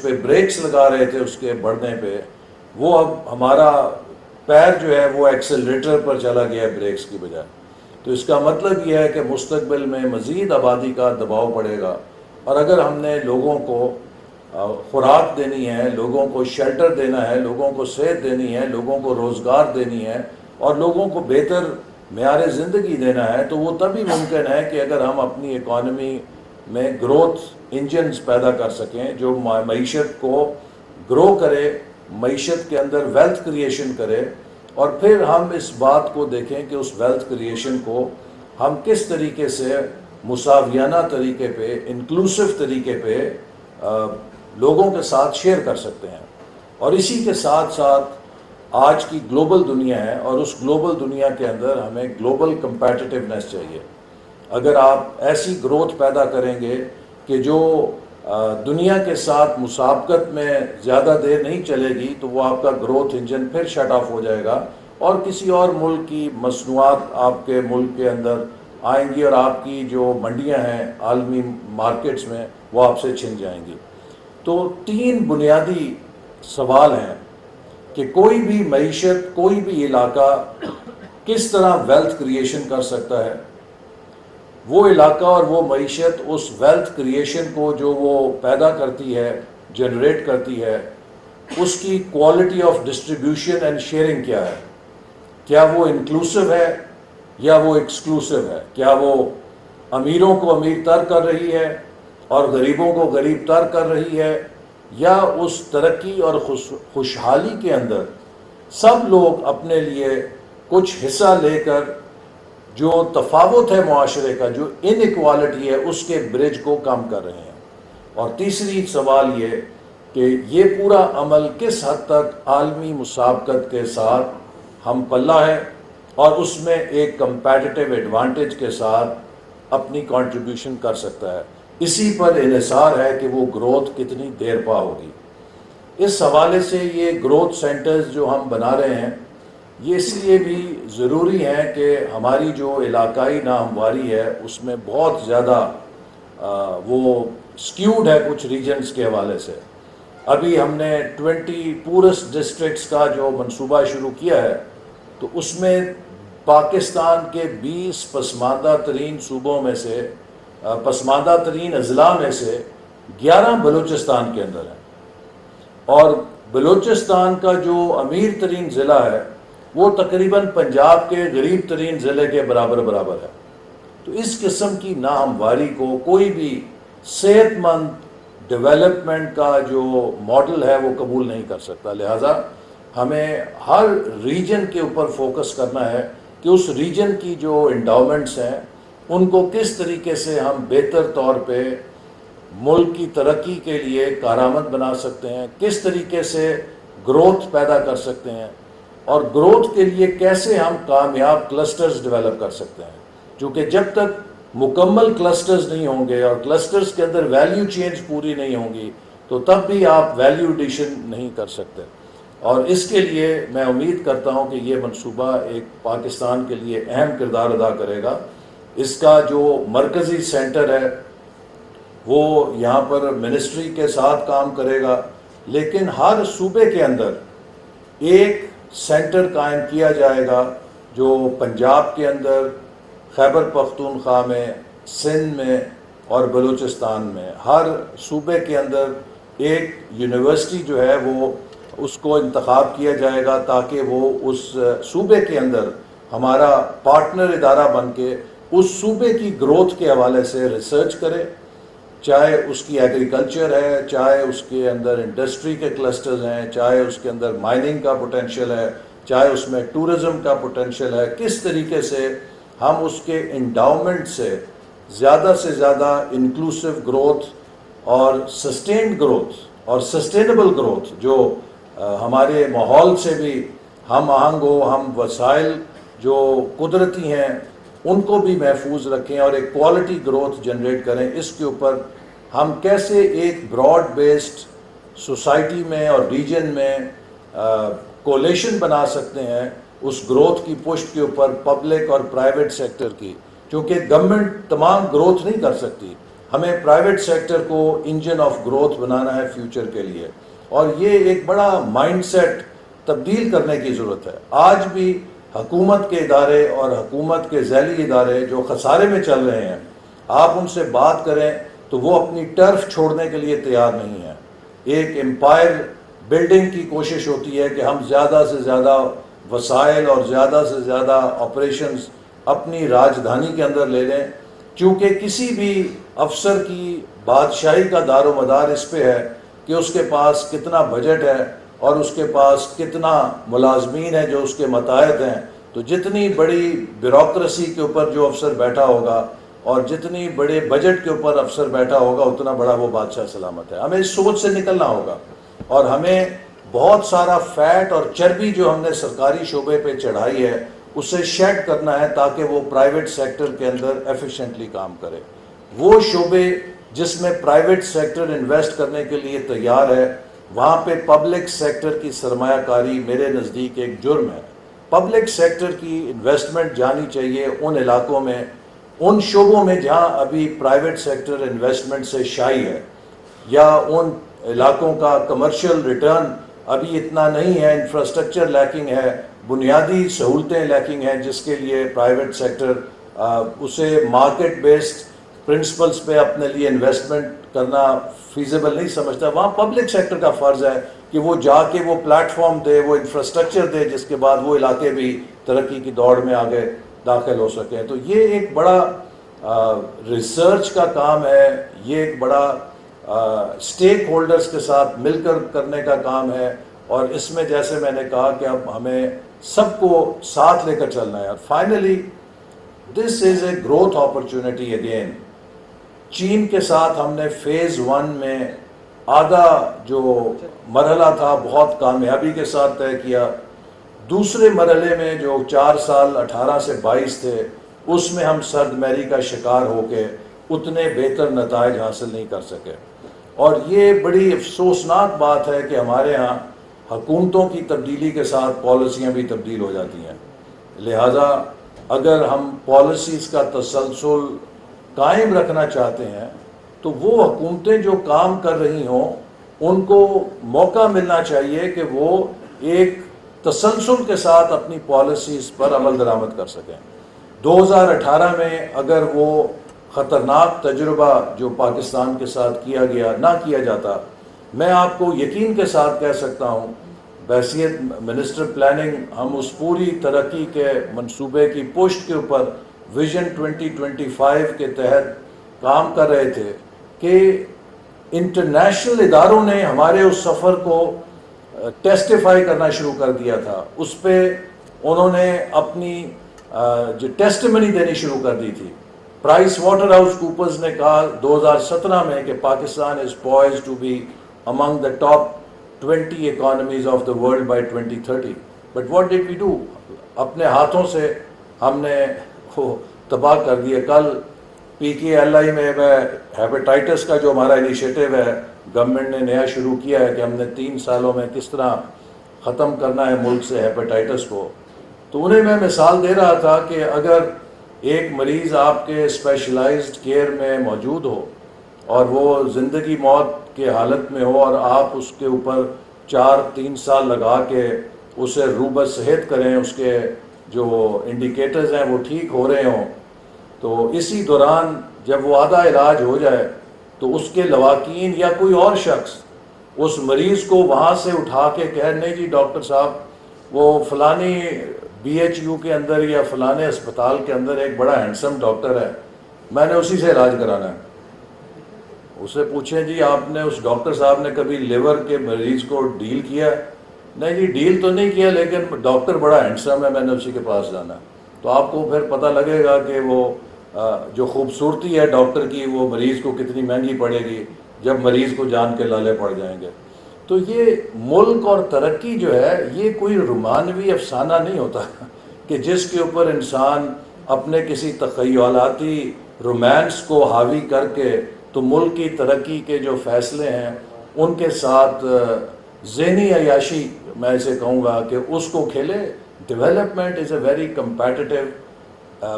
پہ بریکس لگا رہے تھے اس کے بڑھنے پہ، وہ اب ہمارا پیر جو ہے وہ ایکسلریٹر پر چلا گیا ہے بریکس کی بجائے. تو اس کا مطلب یہ ہے کہ مستقبل میں مزید آبادی کا دباؤ پڑے گا، اور اگر ہم نے لوگوں کو خوراک دینی ہے، لوگوں کو شیلٹر دینا ہے، لوگوں کو صحت دینی ہے، لوگوں کو روزگار دینی ہے، اور لوگوں کو بہتر معیار زندگی دینا ہے، تو وہ تبھی ممکن ہے کہ اگر ہم اپنی اکانومی میں گروتھ انجنز پیدا کر سکیں جو معیشت کو گرو کرے، معیشت کے اندر ویلتھ کریشن کرے. اور پھر ہم اس بات کو دیکھیں کہ اس ویلتھ کریشن کو ہم کس طریقے سے مساویانہ طریقے پہ، انکلوسیو طریقے پہ لوگوں کے ساتھ شیئر کر سکتے ہیں. اور اسی کے ساتھ ساتھ آج کی گلوبل دنیا ہے، اور اس گلوبل دنیا کے اندر ہمیں گلوبل کمپیٹیٹیونیس چاہیے. اگر آپ ایسی گروتھ پیدا کریں گے کہ جو دنیا کے ساتھ مسابقت میں زیادہ دیر نہیں چلے گی، تو وہ آپ کا گروتھ انجن پھر شٹ آف ہو جائے گا، اور کسی اور ملک کی مصنوعات آپ کے ملک کے اندر آئیں گی، اور آپ کی جو منڈیاں ہیں عالمی مارکیٹس میں وہ آپ سے چھن جائیں گی. تو 3 بنیادی سوال ہیں کہ کوئی بھی معیشت، کوئی بھی علاقہ کس طرح ویلتھ کریشن کر سکتا ہے. وہ علاقہ اور وہ معیشت اس ویلتھ کریشن کو جو وہ پیدا کرتی ہے، جنریٹ کرتی ہے، اس کی quality of distribution and sharing کیا ہے. کیا وہ انکلوسیو ہے یا وہ ایکسکلوسیو ہے؟ کیا وہ امیروں کو امیر تر کر رہی ہے اور غریبوں کو غریب تر کر رہی ہے، یا اس ترقی اور خوشحالی کے اندر سب لوگ اپنے لیے کچھ حصہ لے کر جو تفاوت ہے معاشرے کا، جو ان ایکوالٹی ہے، اس کے برج کو کم کر رہے ہیں. اور تیسری سوال یہ کہ یہ پورا عمل کس حد تک عالمی مسابقت کے ساتھ ہم پلہ ہے، اور اس میں ایک کمپیٹیٹیو ایڈوانٹیج کے ساتھ اپنی کنٹریبیوشن کر سکتا ہے. اسی پر انحصار ہے کہ وہ گروتھ کتنی دیر پا ہوگی. اس حوالے سے یہ گروتھ سینٹرز جو ہم بنا رہے ہیں، یہ اس لیے بھی ضروری ہے کہ ہماری جو علاقائی ناہمواری ہے اس میں بہت زیادہ وہ سکیوڈ ہے کچھ ریجنز کے حوالے سے. ابھی ہم نے 20 پورسٹ ڈسٹرکٹس کا جو منصوبہ شروع کیا ہے، تو اس میں پاکستان کے 20 پسماندہ ترین صوبوں میں سے، پسماندہ ترین اضلاع میں سے 11 بلوچستان کے اندر ہیں. اور بلوچستان کا جو امیر ترین ضلع ہے وہ تقریباً پنجاب کے غریب ترین ضلع کے برابر ہے. تو اس قسم کی ناہمواری کو کوئی بھی صحت مند ڈیولپمنٹ کا جو ماڈل ہے وہ قبول نہیں کر سکتا. لہٰذا ہمیں ہر ریجن کے اوپر فوکس کرنا ہے کہ اس ریجن کی جو انڈاؤمنٹس ہیں ان کو کس طریقے سے ہم بہتر طور پہ ملک کی ترقی کے لیے کارآمد بنا سکتے ہیں، کس طریقے سے گروتھ پیدا کر سکتے ہیں، اور گروتھ کے لیے کیسے ہم کامیاب کلسٹرز ڈیولپ کر سکتے ہیں. کیونکہ جب تک مکمل کلسٹرز نہیں ہوں گے اور کلسٹرز کے اندر ویلیو چینج پوری نہیں ہوں گی، تو تب بھی آپ ویلیو ایڈیشن نہیں کر سکتے. اور اس کے لیے میں امید کرتا ہوں کہ یہ منصوبہ ایک پاکستان کے لیے اہم کردار ادا کرے گا. اس کا جو مرکزی سینٹر ہے وہ یہاں پر منسٹری کے ساتھ کام کرے گا، لیکن ہر صوبے کے اندر ایک سینٹر قائم کیا جائے گا جو پنجاب کے اندر، خیبر پختونخوا میں، سندھ میں اور بلوچستان میں، ہر صوبے کے اندر ایک یونیورسٹی جو ہے وہ اس کو انتخاب کیا جائے گا تاکہ وہ اس صوبے کے اندر ہمارا پارٹنر ادارہ بن کے اس صوبے کی گروتھ کے حوالے سے ریسرچ کرے، چاہے اس کی ایگریکلچر ہے، چاہے اس کے اندر انڈسٹری کے کلسٹرز ہیں، چاہے اس کے اندر مائننگ کا پوٹینشیل ہے، چاہے اس میں ٹورزم کا پوٹینشیل ہے. کس طریقے سے ہم اس کے انڈاؤمنٹ سے زیادہ انکلوسیو گروتھ اور سسٹینڈ گروتھ اور سسٹینیبل گروتھ جو ہمارے ماحول سے بھی ہم آہنگ ہو، ہم وسائل جو قدرتی ہیں ان کو بھی محفوظ رکھیں اور ایک کوالٹی گروتھ جنریٹ کریں. اس کے اوپر ہم کیسے ایک براڈ بیسڈ سوسائٹی میں اور ریجن میں کولیشن بنا سکتے ہیں اس گروتھ کی پشت کے اوپر پبلک اور پرائیویٹ سیکٹر کی. کیونکہ گورنمنٹ تمام گروتھ نہیں کر سکتی، ہمیں پرائیویٹ سیکٹر کو انجن آف گروتھ بنانا ہے فیوچر کے لیے، اور یہ ایک بڑا مائنڈ سیٹ تبدیل کرنے کی ضرورت ہے۔ آج بھی حکومت کے ادارے اور حکومت کے ذیلی ادارے جو خسارے میں چل رہے ہیں، آپ ان سے بات کریں تو وہ اپنی ٹرف چھوڑنے کے لیے تیار نہیں ہیں۔ ایک امپائر بلڈنگ کی کوشش ہوتی ہے کہ ہم زیادہ سے زیادہ وسائل اور زیادہ سے زیادہ آپریشنز اپنی راجدھانی کے اندر لے لیں، چونکہ کسی بھی افسر کی بادشاہی کا دار و مدار اس پہ ہے کہ اس کے پاس کتنا بجٹ ہے اور اس کے پاس کتنا ملازمین ہیں جو اس کے متحد ہیں۔ تو جتنی بڑی بیوروکریسی کے اوپر جو افسر بیٹھا ہوگا اور جتنی بڑے بجٹ کے اوپر افسر بیٹھا ہوگا، اتنا بڑا وہ بادشاہ سلامت ہے۔ ہمیں اس سوچ سے نکلنا ہوگا، اور ہمیں بہت سارا فیٹ اور چربی جو ہم نے سرکاری شعبے پہ چڑھائی ہے اسے شیڈ کرنا ہے، تاکہ وہ پرائیویٹ سیکٹر کے اندر ایفیشینٹلی کام کرے۔ وہ شعبے جس میں پرائیویٹ سیکٹر انویسٹ کرنے کے لیے تیار ہے، وہاں پہ پبلک سیکٹر کی سرمایہ کاری میرے نزدیک ایک جرم ہے۔ پبلک سیکٹر کی انویسٹمنٹ جانی چاہیے ان علاقوں میں، ان شعبوں میں جہاں ابھی پرائیویٹ سیکٹر انویسٹمنٹ سے شائع ہے، یا ان علاقوں کا کمرشل ریٹرن ابھی اتنا نہیں ہے، انفراسٹرکچر لیکنگ ہے، بنیادی سہولتیں لیکنگ ہیں، جس کے لیے پرائیویٹ سیکٹر اسے مارکیٹ بیسڈ پرنسپلز پہ اپنے لیے انویسٹمنٹ کرنا فیزیبل نہیں سمجھتا۔ وہاں پبلک سیکٹر کا فرض ہے کہ وہ جا کے وہ پلیٹ فارم دے، وہ انفراسٹرکچر دے، جس کے بعد وہ علاقے بھی ترقی کی دوڑ میں آگے داخل ہو سکیں۔ تو یہ ایک بڑا ریسرچ کا کام ہے، یہ ایک بڑا اسٹیک ہولڈرز کے ساتھ مل کر کرنے کا کام ہے، اور اس میں جیسے میں نے کہا کہ اب ہمیں سب کو ساتھ لے کر چلنا ہے۔ اور finally this is a growth opportunity again. چین کے ساتھ ہم نے فیز 1 میں آدھا جو مرحلہ تھا بہت کامیابی کے ساتھ طے کیا۔ دوسرے مرحلے میں جو 4 سال 18 سے 22 تھے، اس میں ہم سرد میری کا شکار ہو کے اتنے بہتر نتائج حاصل نہیں کر سکے، اور یہ بڑی افسوسناک بات ہے کہ ہمارے ہاں حکومتوں کی تبدیلی کے ساتھ پالیسیاں بھی تبدیل ہو جاتی ہیں۔ لہٰذا اگر ہم پالیسیز کا تسلسل قائم رکھنا چاہتے ہیں تو وہ حکومتیں جو کام کر رہی ہوں ان کو موقع ملنا چاہیے کہ وہ ایک تسلسل کے ساتھ اپنی پالیسیز پر عمل درآمد کر سکیں۔ 2018 میں اگر وہ خطرناک تجربہ جو پاکستان کے ساتھ کیا گیا نہ کیا جاتا، میں آپ کو یقین کے ساتھ کہہ سکتا ہوں، بحیثیت منسٹر پلاننگ ہم اس پوری ترقی کے منصوبے کی پشت کے اوپر ویژن 2025 کے تحت کام کر رہے تھے کہ انٹرنیشنل اداروں نے ہمارے اس سفر کو ٹیسٹیفائی کرنا شروع کر دیا تھا۔ اس پہ انہوں نے اپنی جو ٹیسٹیمنی دینی شروع کر دی تھی۔ پرائس واٹر ہاؤس کوپرز نے کہا 2017 میں کہ Pakistan is poised to be among the top 20 economies of the world by 2030. But what did we do? اپنے ہاتھوں سے ہم نے وہ تباہ کر دیا۔ کل PKLI میں ہیپیٹائٹس کا جو ہمارا انیشیٹو ہے، گورنمنٹ نے نیا شروع کیا ہے کہ ہم نے 3 سالوں میں کس طرح ختم کرنا ہے ملک سے ہیپیٹائٹس کو، تو انہیں میں مثال دے رہا تھا کہ اگر ایک مریض آپ کے اسپیشلائزڈ کیئر میں موجود ہو اور وہ زندگی موت کے حالت میں ہو، اور آپ اس کے اوپر 4-3 سال لگا کے اسے روبہ صحت کریں، اس کے جو انڈیکیٹرز ہیں وہ ٹھیک ہو رہے ہوں، تو اسی دوران جب وہ آدھا علاج ہو جائے تو اس کے لواحقین یا کوئی اور شخص اس مریض کو وہاں سے اٹھا کے کہہ نہیں جی ڈاکٹر صاحب وہ فلانی BHU کے اندر یا فلانے اسپتال کے اندر ایک بڑا ہینڈسم ڈاکٹر ہے، میں نے اسی سے علاج کرانا ہے۔ اسے پوچھیں جی آپ نے اس ڈاکٹر صاحب نے کبھی لیور کے مریض کو ڈیل کیا؟ نہیں جی ڈیل تو نہیں کیا، لیکن ڈاکٹر بڑا ہینڈسم ہے، میں نے اسی کے پاس جانا۔ تو آپ کو پھر پتہ لگے گا کہ وہ جو خوبصورتی ہے ڈاکٹر کی وہ مریض کو کتنی مہنگی پڑے گی جب مریض کو جان کے لالے پڑ جائیں گے۔ تو یہ ملک اور ترقی جو ہے یہ کوئی رومانوی افسانہ نہیں ہوتا کہ جس کے اوپر انسان اپنے کسی تخیلاتی رومانس کو حاوی کر کے تو ملک کی ترقی کے جو فیصلے ہیں ان کے ساتھ ذہنی عیاشی میں اسے کہوں گا کہ اس کو کھیلے۔ Development is a very competitive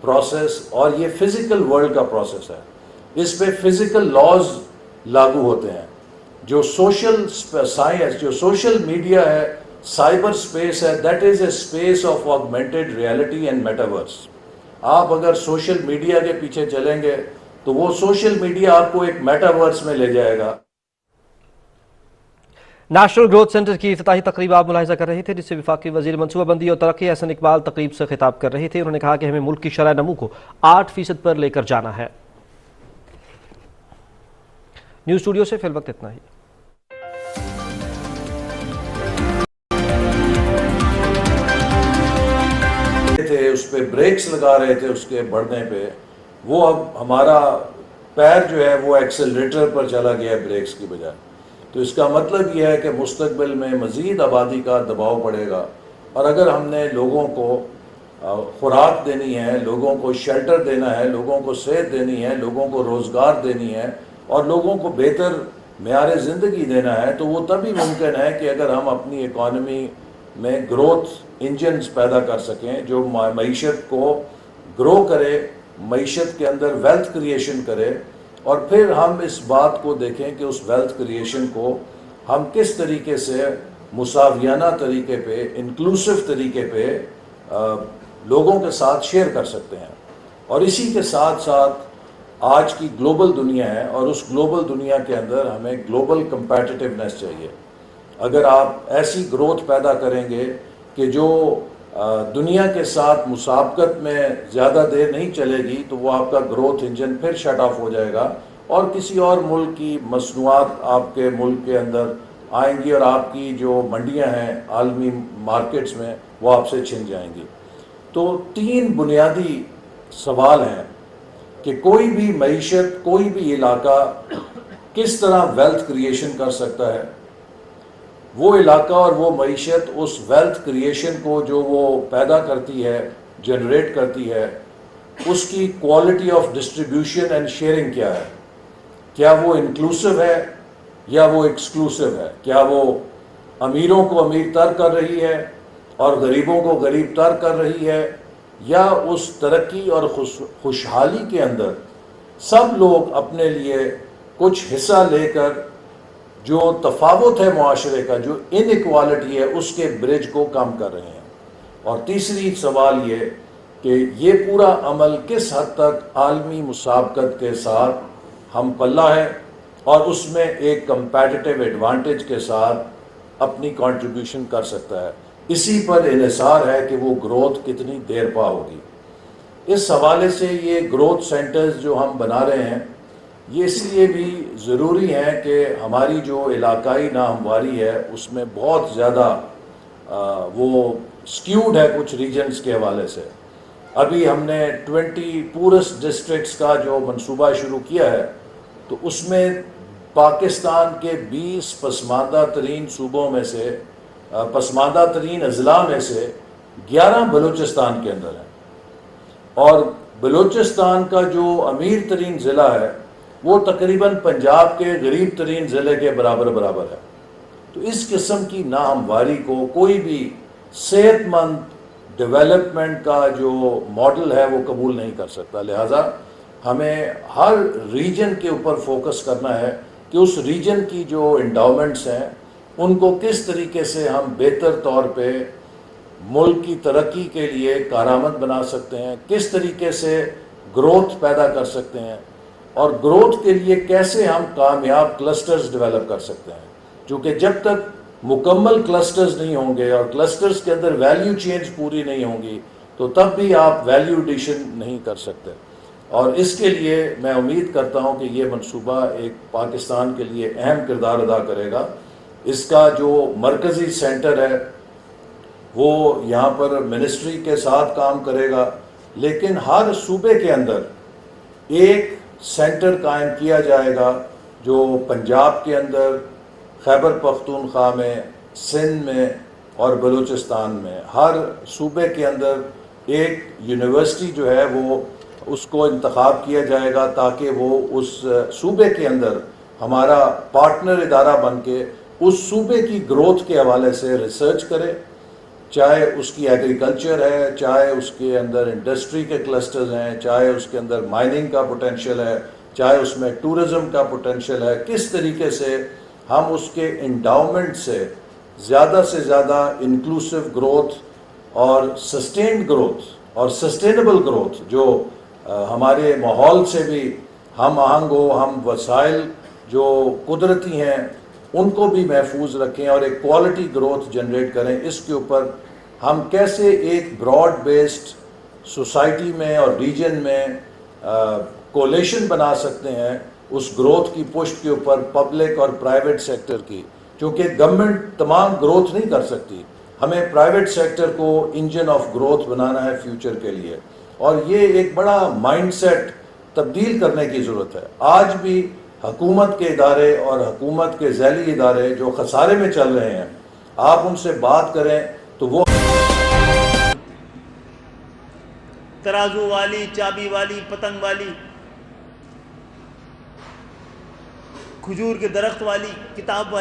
process, اور یہ فزیکل ورلڈ کا پروسیس ہے۔ اس پہ فزیکل لاز لاگو ہوتے ہیں. جو سوشل سائنس، جو سوشل میڈیا ہے، سائبر سپیس ہے، that is a space of augmented reality and metaverse. آپ اگر سوشل میڈیا کے پیچھے چلیں گے تو وہ سوشل میڈیا آپ کو ایک میٹاورس میں لے جائے گا. نیشنل گروتھ سینٹر کی افتتاحی تقریب آپ ملاحظہ کر رہے تھے، جس سے وفاقی وزیر منصوبہ بندی اور ترقی احسن اقبال تقریب سے خطاب کر رہے تھے. انہوں نے کہا کہ ہمیں ملک کی شرح نمو کو 8% پر لے کر جانا ہے. نیوز اسٹوڈیو سے فی الوقت اتنا ہی. اس پہ بریکس لگا رہے تھے اس کے بڑھنے پہ، وہ اب ہمارا پیر جو ہے وہ ایکسلریٹر پر چلا گیا ہے بریکس کی بجائے. تو اس کا مطلب یہ ہے کہ مستقبل میں مزید آبادی کا دباؤ پڑے گا، اور اگر ہم نے لوگوں کو خوراک دینی ہے، لوگوں کو شیلٹر دینا ہے، لوگوں کو صحت دینی ہے، لوگوں کو روزگار دینی ہے، اور لوگوں کو بہتر معیار زندگی دینا ہے، تو وہ تبھی ممکن ہے کہ اگر ہم اپنی اکانومی میں گروتھ انجنز پیدا کر سکیں جو معیشت کو گرو کرے، معیشت کے اندر ویلتھ کریشن کرے. اور پھر ہم اس بات کو دیکھیں کہ اس ویلتھ کریشن کو ہم کس طریقے سے مساویانہ طریقے پہ، انکلوسیو طریقے پہ لوگوں کے ساتھ شیئر کر سکتے ہیں. اور اسی کے ساتھ ساتھ آج کی گلوبل دنیا ہے، اور اس گلوبل دنیا کے اندر ہمیں گلوبل کمپیٹیٹیونیس چاہیے. اگر آپ ایسی گروتھ پیدا کریں گے کہ جو دنیا کے ساتھ مسابقت میں زیادہ دیر نہیں چلے گی، تو وہ آپ کا گروتھ انجن پھر شٹ آف ہو جائے گا، اور کسی اور ملک کی مصنوعات آپ کے ملک کے اندر آئیں گی، اور آپ کی جو منڈیاں ہیں عالمی مارکیٹس میں وہ آپ سے چھن جائیں گی. تو 3 بنیادی سوال ہیں کہ کوئی بھی معیشت، کوئی بھی علاقہ کس طرح ویلتھ کریشن کر سکتا ہے. وہ علاقہ اور وہ معیشت اس ویلتھ کریشن کو جو وہ پیدا کرتی ہے، جنریٹ کرتی ہے، اس کی quality of distribution and sharing کیا ہے. کیا وہ انکلوسیو ہے یا وہ ایکسکلوسیو ہے؟ کیا وہ امیروں کو امیر تر کر رہی ہے اور غریبوں کو غریب تر کر رہی ہے، یا اس ترقی اور خوشحالی کے اندر سب لوگ اپنے لیے کچھ حصہ لے کر جو تفاوت ہے معاشرے کا، جو ان ایکوالٹی ہے، اس کے برج کو کم کر رہے ہیں. اور تیسری سوال یہ کہ یہ پورا عمل کس حد تک عالمی مسابقت کے ساتھ ہم پلہ ہے، اور اس میں ایک کمپیٹیٹیو ایڈوانٹیج کے ساتھ اپنی کنٹریبیوشن کر سکتا ہے. اسی پر انحصار ہے کہ وہ گروتھ کتنی دیر پا ہوگی. اس حوالے سے یہ گروتھ سینٹرز جو ہم بنا رہے ہیں، یہ اس لیے بھی ضروری ہے کہ ہماری جو علاقائی ناہمواری ہے اس میں بہت زیادہ وہ سکیوڈ ہے کچھ ریجنز کے حوالے سے. ابھی ہم نے 20 پورسٹ ڈسٹرکٹس کا جو منصوبہ شروع کیا ہے، تو اس میں پاکستان کے 20 پسماندہ ترین صوبوں میں سے، پسماندہ ترین اضلاع میں سے 11 بلوچستان کے اندر ہیں. اور بلوچستان کا جو امیر ترین ضلع ہے وہ تقریباً پنجاب کے غریب ترین ضلع کے برابر ہے. تو اس قسم کی ناہمواری کو کوئی بھی صحت مند ڈیولپمنٹ کا جو ماڈل ہے وہ قبول نہیں کر سکتا. لہٰذا ہمیں ہر ریجن کے اوپر فوکس کرنا ہے کہ اس ریجن کی جو انڈاؤمنٹس ہیں ان کو کس طریقے سے ہم بہتر طور پہ ملک کی ترقی کے لیے کارآمد بنا سکتے ہیں، کس طریقے سے گروتھ پیدا کر سکتے ہیں، اور گروتھ کے لیے کیسے ہم کامیاب کلسٹرز ڈیولپ کر سکتے ہیں. کیونکہ جب تک مکمل کلسٹرز نہیں ہوں گے اور کلسٹرز کے اندر ویلیو چینج پوری نہیں ہوں گی، تو تب بھی آپ ویلیو ایڈیشن نہیں کر سکتے. اور اس کے لیے میں امید کرتا ہوں کہ یہ منصوبہ ایک پاکستان کے لیے اہم کردار ادا کرے گا. اس کا جو مرکزی سینٹر ہے وہ یہاں پر منسٹری کے ساتھ کام کرے گا، لیکن ہر صوبے کے اندر ایک سینٹر قائم کیا جائے گا جو پنجاب کے اندر، خیبر پختونخوا میں، سندھ میں اور بلوچستان میں، ہر صوبے کے اندر ایک یونیورسٹی جو ہے وہ اس کو انتخاب کیا جائے گا تاکہ وہ اس صوبے کے اندر ہمارا پارٹنر ادارہ بن کے اس صوبے کی گروتھ کے حوالے سے ریسرچ کرے، چاہے اس کی ایگریکلچر ہے، چاہے اس کے اندر انڈسٹری کے کلسٹرز ہیں، چاہے اس کے اندر مائننگ کا پوٹینشیل ہے، چاہے اس میں ٹورزم کا پوٹینشیل ہے، کس طریقے سے ہم اس کے انڈاؤمنٹ سے زیادہ انکلوسیو گروتھ اور سسٹینڈ گروتھ اور سسٹینیبل گروتھ جو ہمارے ماحول سے بھی ہم آہنگ ہو، ہم وسائل جو قدرتی ہیں ان کو بھی محفوظ رکھیں اور ایک کوالٹی گروتھ جنریٹ کریں. اس کے اوپر ہم کیسے ایک براڈ بیسڈ سوسائٹی میں اور ریجن میں کولیشن بنا سکتے ہیں اس گروتھ کی پشت کے اوپر پبلک اور پرائیویٹ سیکٹر کی، کیونکہ گورنمنٹ تمام گروتھ نہیں کر سکتی، ہمیں پرائیویٹ سیکٹر کو انجن آف گروتھ بنانا ہے فیوچر کے لیے. اور یہ ایک بڑا مائنڈ سیٹ تبدیل کرنے کی ضرورت ہے. آج بھی حکومت کے ادارے اور حکومت کے ذیلی ادارے جو خسارے میں چل رہے ہیں، آپ ان سے بات کریں تو وہ ترازو والی، چابی والی، پتنگ والی، کھجور کے درخت والی، کتاب والی